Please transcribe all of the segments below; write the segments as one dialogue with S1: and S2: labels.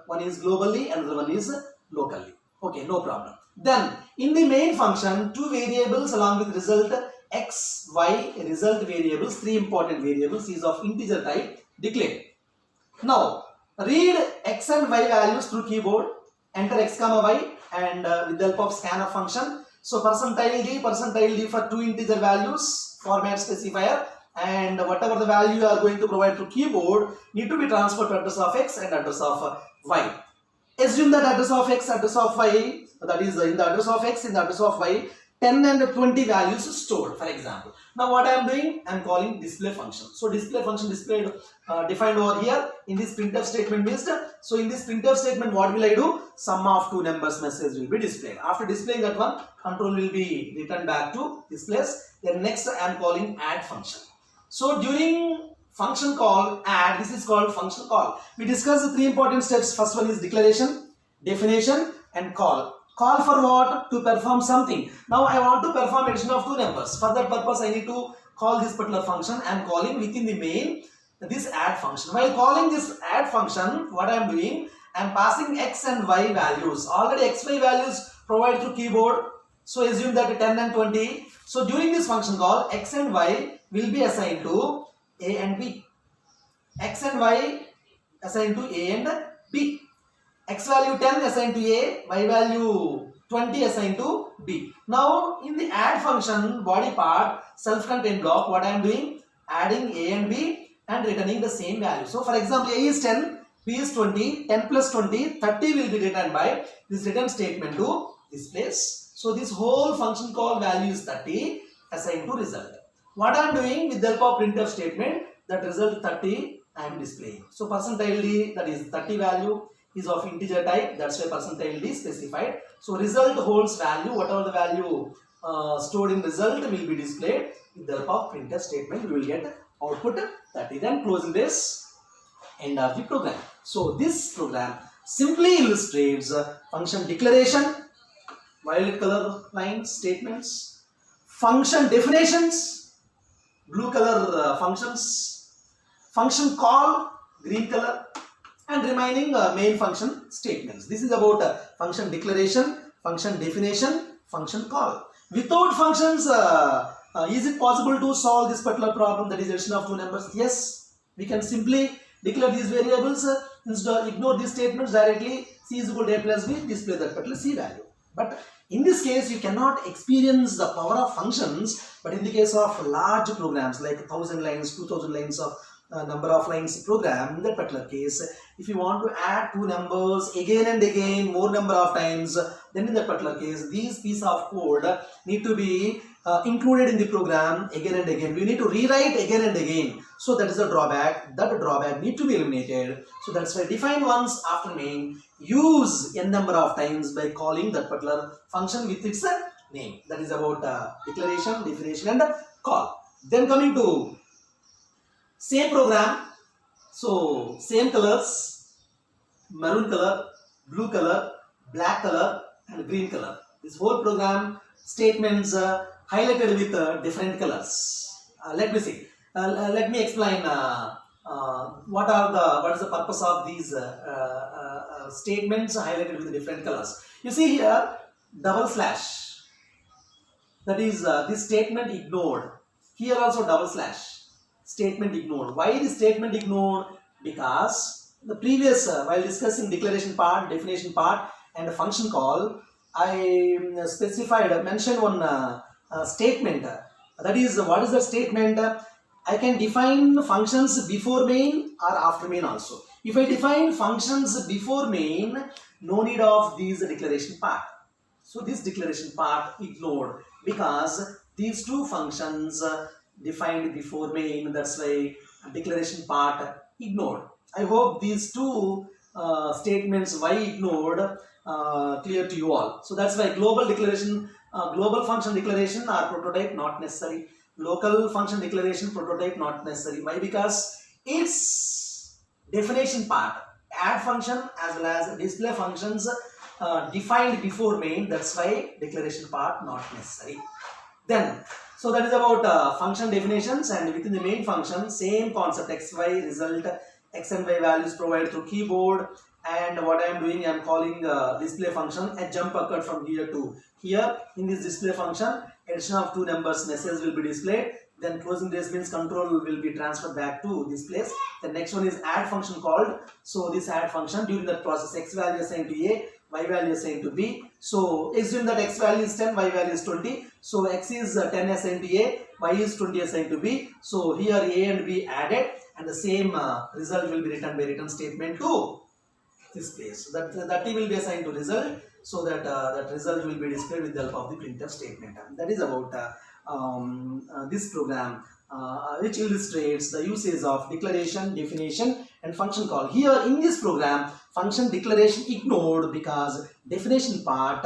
S1: One is globally, another one is locally. Okay, no problem. Then in the main function, two variables along with result x, y, result variables, three important variables is of integer type declared. Now read x and y values through keyboard. Enter x comma y and with the help of scanf function. So percentile d for two integer values, format specifier, and whatever the value you are going to provide through keyboard need to be transferred to address of x and address of y. Assume that address of x, address of y, that is in the address of x, in the address of y, 10 and 20 values stored, for example. Now what I am doing, I am calling display function. So display function displayed defined over here in this printf statement based. So in this printf statement, what will I do? Sum of two numbers message will be displayed. After displaying that one, control will be returned back to this place. Then next I am calling add function. So during function call add, this is called function call. We discussed the three important steps. First one is declaration, definition, and call. Call for what? To perform something. Now I want to perform addition of two numbers. For that purpose, I need to call this particular function. I am calling within the main this add function. While calling this add function, what I am doing? I am passing x and y values. Already x, y values provided through keyboard. So assume that 10 and 20. So during this function call, x and y will be assigned to a and b. X and y assigned to a and b. X value 10 assigned to a, y value 20 assigned to b. Now in the add function body part self-contained block, what I am doing? Adding a and b and returning the same value. So for example, a is 10, b is 20, 10 plus 20, 30 will be returned by this return statement to this place. So this whole function call value is 30 assigned to result. What I am doing with the help of printf statement, that result 30 I am displaying. So percentile d, that is 30 value, is of integer type, that's why percentile d specified. So result holds value, whatever the value stored in result will be displayed. With the help of printf statement, we will get output 30. Then closing this, end of the program. So this program simply illustrates function declaration, violet color line statements, function definitions, blue color functions, function call, green color, and remaining main function statements. This is about function declaration, function definition, function call. Without functions, is it possible to solve this particular problem, that is addition of two numbers? Yes, we can simply declare these variables, ignore these statements directly, c is equal to a plus b, display that particular c value. But in this case, you cannot experience the power of functions, but in the case of large programs like 1000 lines, 2000 lines of number of lines program, in that particular case, if you want to add two numbers again and again, more number of times, then in that particular case, these piece of code need to be included in the program again and again. We need to rewrite again and again. So that is a drawback. That drawback need to be eliminated. So that's why define once after main, use n number of times by calling that particular function with its name. That is about declaration, definition, and call. Then coming to same program, so same colors, maroon color, blue color, black color, and green color. This whole program statements highlighted with different colors. Let me see. Let me explain what is the purpose of these statements highlighted with different colors. You see here double slash. That is this statement ignored. Here also double slash. Statement ignored. Why this statement ignored? Because the previous while discussing declaration part, definition part, and function call, I mentioned one statement. That is, what is the statement? I can define functions before main or after main also. If I define functions before main, no need of these declaration part. So this declaration part ignored because these two functions defined before main, that's why declaration part ignored. I hope these two statements why ignored clear to you all. So that's why global declaration, global function declaration or prototype not necessary. Local function declaration, prototype not necessary. Why? Because its definition part, add function as well as display functions defined before main, that's why declaration part not necessary. Then so that is about function definitions, and within the main function, same concept, x, y, result, x and y values provided through keyboard, and what I am doing, I am calling display function. A jump occurred from here to here. In this display function, addition of two numbers message will be displayed. Then closing brace means control will be transferred back to this place. The next one is add function called. So this add function, during that process, x value assigned to a, y value assigned to b. So assume that x value is 10, y value is 20. So x is 10 assigned to a, y is 20 assigned to b. So here a and b added, and the same result will be written by return statement to this place. So that will be assigned to result, so that that result will be displayed with the help of the printf statement. That is about this program, which illustrates the usage of declaration, definition, and function call. Here in this program, function declaration ignored because definition part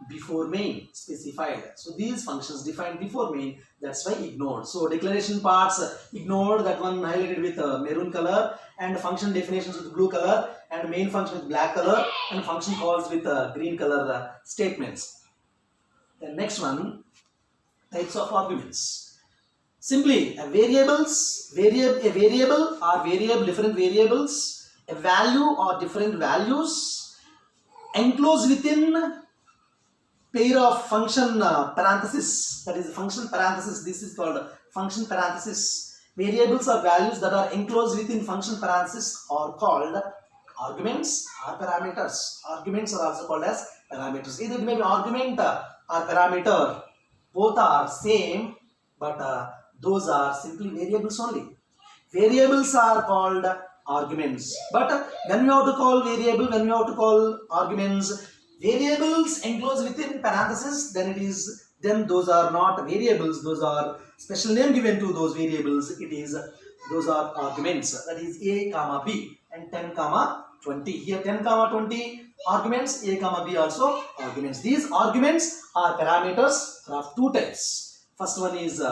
S1: before main specified. So these functions defined before main, that's why ignored. So declaration parts ignored, that one highlighted with maroon color, and function definitions with blue color, and main function with black color, and function calls with green color statements. The next one, types of arguments. Simply a variable or different variables, a value or different values enclosed within pair of function parenthesis, that is function parenthesis. This is called function parenthesis. Variables or values that are enclosed within function parenthesis are called arguments or parameters. Arguments are also called as parameters. Either it may be argument or parameter, both are same, but those are simply variables only. Variables are called arguments, but when we have to call variable, when we have to call arguments, variables enclosed within parenthesis, then those are not variables, those are special name given to those variables. Those are arguments, that is a comma b and 10 comma 20. Here 10 comma 20 arguments, a comma b also arguments. These arguments are parameters of two types. First one is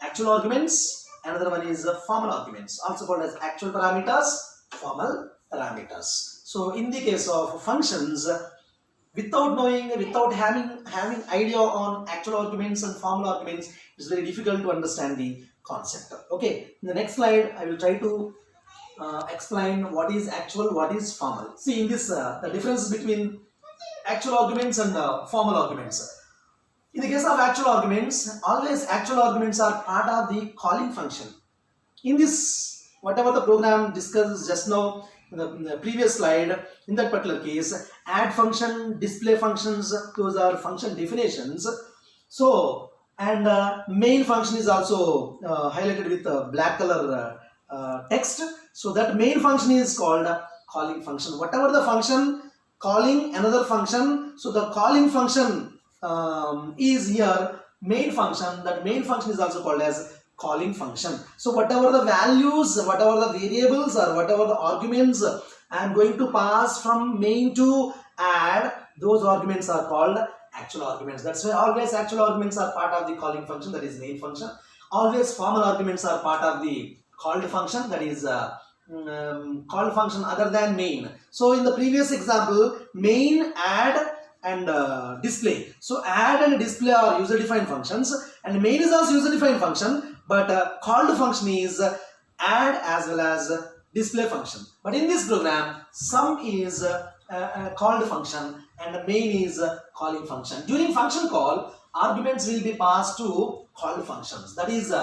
S1: actual arguments, another one is formal arguments, also called as actual parameters, formal parameters. So in the case of functions, without knowing, without having idea on actual arguments and formal arguments, it's very difficult to understand the concept. Okay, in the next slide, I will try to explain what is actual, what is formal. See, in this, the difference between actual arguments and formal arguments. In the case of actual arguments, always actual arguments are part of the calling function. In this, whatever the program discussed just now, in the previous slide, in that particular case, add function, display functions, those are function definitions. So, and main function is also highlighted with black color text. So that main function is called calling function. Whatever the function calling another function, so the calling function is here main function. That main function is also called as calling function. So whatever the values, whatever the variables or whatever the arguments I am going to pass from main to add, those arguments are called actual arguments. That's why always actual arguments are part of the calling function, that is main function. Always formal arguments are part of the called function, that is called function other than main. So in the previous example, main, add and display. So add and display are user defined functions, and main is also user defined function, but called function is add as well as display function. But in this program, sum is a called function and main is calling function. During function call, arguments will be passed to called functions. That is,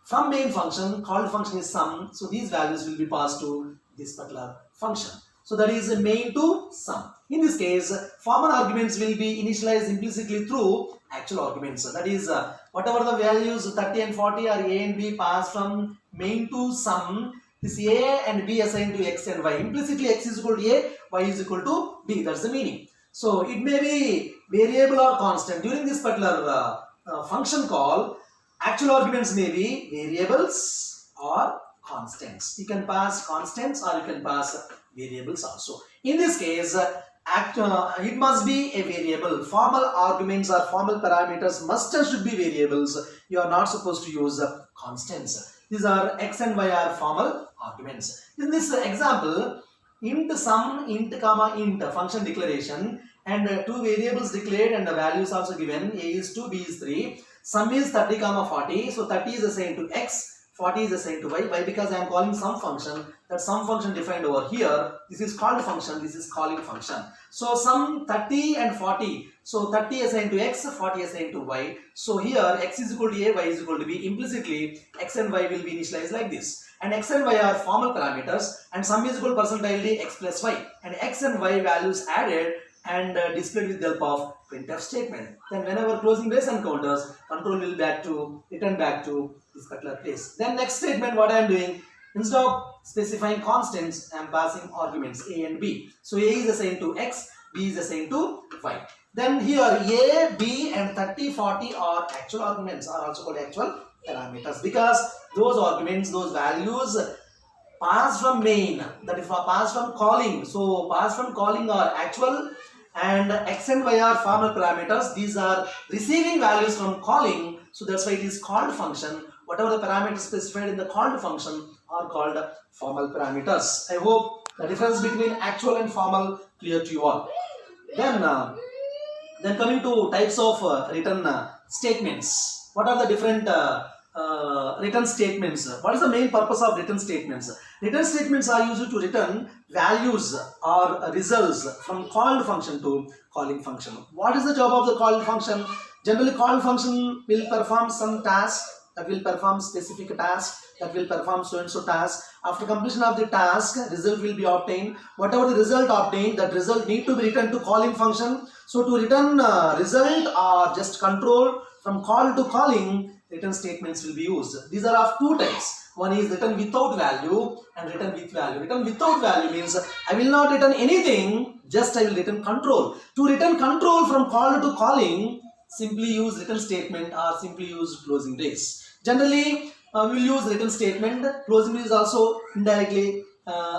S1: from main function, called function is sum. So these values will be passed to this particular function. So that is main to sum. In this case, formal arguments will be initialized implicitly through actual arguments. That is, whatever the values 30 and 40 are a and b passed from main to sum. This a and b assigned to x and y. Implicitly x is equal to a, y is equal to b. That's the meaning. So it may be variable or constant. During this particular function call, actual arguments may be variables or constants. You can pass constants or you can pass variables also. In this case, it must be a variable. Formal arguments or formal parameters must and should be variables. You are not supposed to use constants. These are x and y are formal arguments. In this example, int sum, int comma int function declaration, and two variables declared and the values also given. A is 2, b is 3. Sum is 30 comma 40. So 30 is assigned to x, 40 is assigned to y. Why? Because I am calling some function. That some function defined over here. This is called function. This is calling function. So sum 30 and 40. So 30 assigned to x, 40 assigned to y. So here x is equal to a, y is equal to b. Implicitly x and y will be initialized like this. And x and y are formal parameters. And sum is equal to percentile d x plus y. And x and y values added and displayed with the help of printf statement. Then whenever closing brace encounters, control will return back to this particular place. Then next statement, what I am doing, instead of specifying constants, I am passing arguments a and b. So a is assigned to x, b is assigned to y. Then here a, b and 30, 40 are actual arguments, are also called actual parameters, because those arguments, those values passed from main, that is passed from calling. So passed from calling are actual, and x and y are formal parameters. These are receiving values from calling, so that's why it is called function. Whatever the parameters specified in the called function are called formal parameters. I hope the difference between actual and formal clear to you all. Then coming to types of written statements. What are the different written statements? What is the main purpose of written statements? Written statements are used to return values or results from called function to calling function. What is the job of the called function? Generally, called function will perform some task, that will perform specific task, that will perform so and so task. After completion of the task, result will be obtained. Whatever the result obtained, that result need to be returned to calling function. So to return result or just control from call to calling, written statements will be used. These are of two types. One is written without value and written with value. Written without value means I will not return anything, just I will return control. To return control from call to calling, simply use written statement or simply use closing brace. Generally, we will use written statement. Closing brace is also indirectly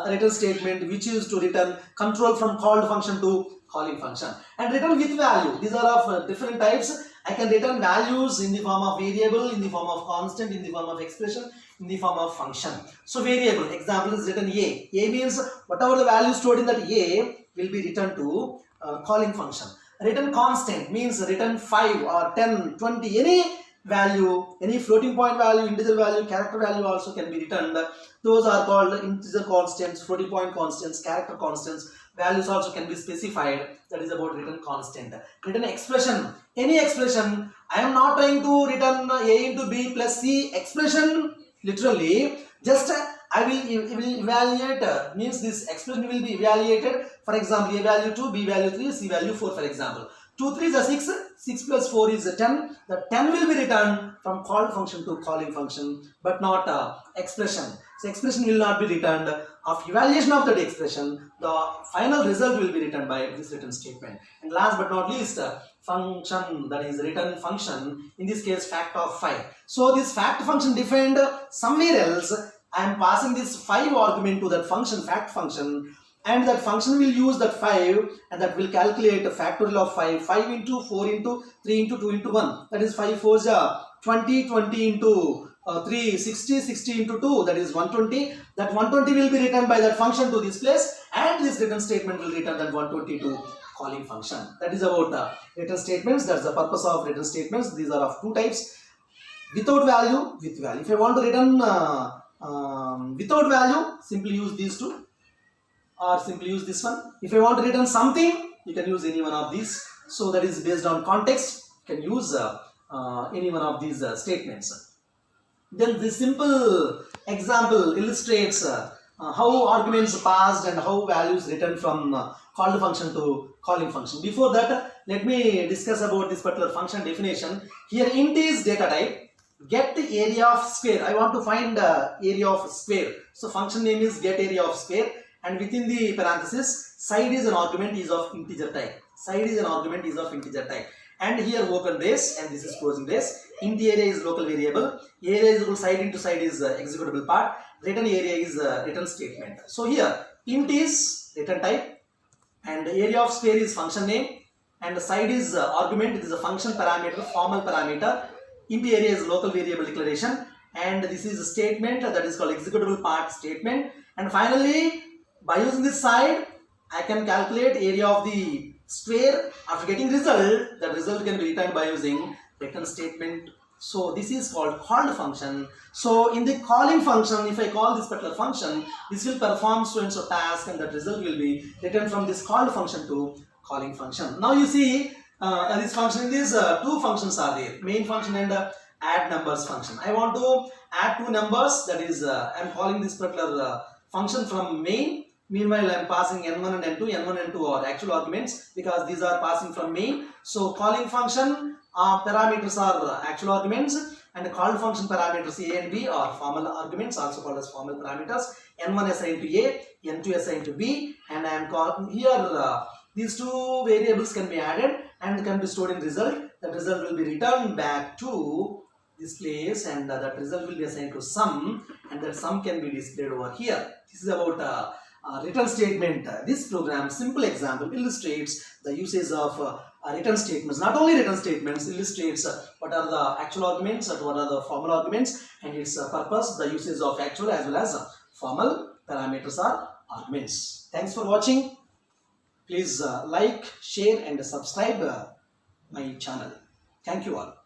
S1: written statement, which is to return control from called function to calling function. And written with value, these are of different types. I can return values in the form of variable, in the form of constant, in the form of expression, in the form of function. So variable, example is written a. A means whatever the value stored in that a will be returned to calling function. Written constant means written 5 or 10, 20, any value, any floating point value, integer value, character value also can be returned. Those are called integer constants, floating point constants, character constants. Values also can be specified. That is about written constant. Written expression, any expression. I am not trying to return a into b plus c expression literally. Just I will evaluate, means this expression will be evaluated. For example, a value 2, b value 3, c value 4 for example. 2 3 is 6, 6 plus 4 is 10. The 10 will be returned from called function to calling function, but not expression. So expression will not be returned. After evaluation of that expression, the final result will be returned by this written statement. And last but not least, function, that is written function, in this case fact of 5. So this fact function defined somewhere else. I am passing this 5 argument to that function, fact function, and that function will use that 5 and that will calculate a factorial of 5. 5 into 4 into 3 into 2 into 1. That is 5 4s are 20, 20 into 3, 60, 60 into 2, that is 120. That 120 will be returned by that function to this place, and this written statement will return that 120 to calling function. That is about written statements. That's the purpose of written statements. These are of two types: without value, with value. If I want to return without value, simply use these two, or simply use this one. If I want to return something, you can use any one of these. So that is based on context. You can use any one of these statements. Then this simple example illustrates how arguments passed and how values returned from called function to calling function. Before that, let me discuss about this particular function definition. Here int is data type. Get area of square. I want to find area of square. So function name is get area of square, and within the parenthesis, side is an argument is of integer type. Side is an argument is of integer type. And here open brace, and this is closing brace. Int area is local variable. Area is equal side into side is executable part. Return area is return statement. So here int is return type, and area of square is function name, and the side is argument. It is a function parameter, formal parameter. Int area is local variable declaration, and this is a statement that is called executable part statement. And finally, by using this side, I can calculate area of the square. After getting result, the result can be returned by using return statement So this is called function. So in the calling function, if I call this particular function, this will perform so and so task, and that result will be returned from this called function to calling function. Now you see this function, in these two functions are there, main function and add numbers function. I want to add two numbers, that is I am calling this particular function from main. Meanwhile, I am passing n1 and n2. n1 and n2 are actual arguments because these are passing from main. So calling function parameters are actual arguments, and the called function parameters a and b are formal arguments, also called as formal parameters. n1 assigned to a, n2 assigned to b, and I am calling here these two variables can be added and can be stored in result. That result will be returned back to this place, and that result will be assigned to sum, and that sum can be displayed over here. This is about return statement. This program, simple example, illustrates the usage of return statements. Not only return statements, illustrates what are the actual arguments and what are the formal arguments, and its purpose, the usage of actual as well as formal parameters or arguments. Thanks for watching. Please like, share and subscribe my channel. Thank you all.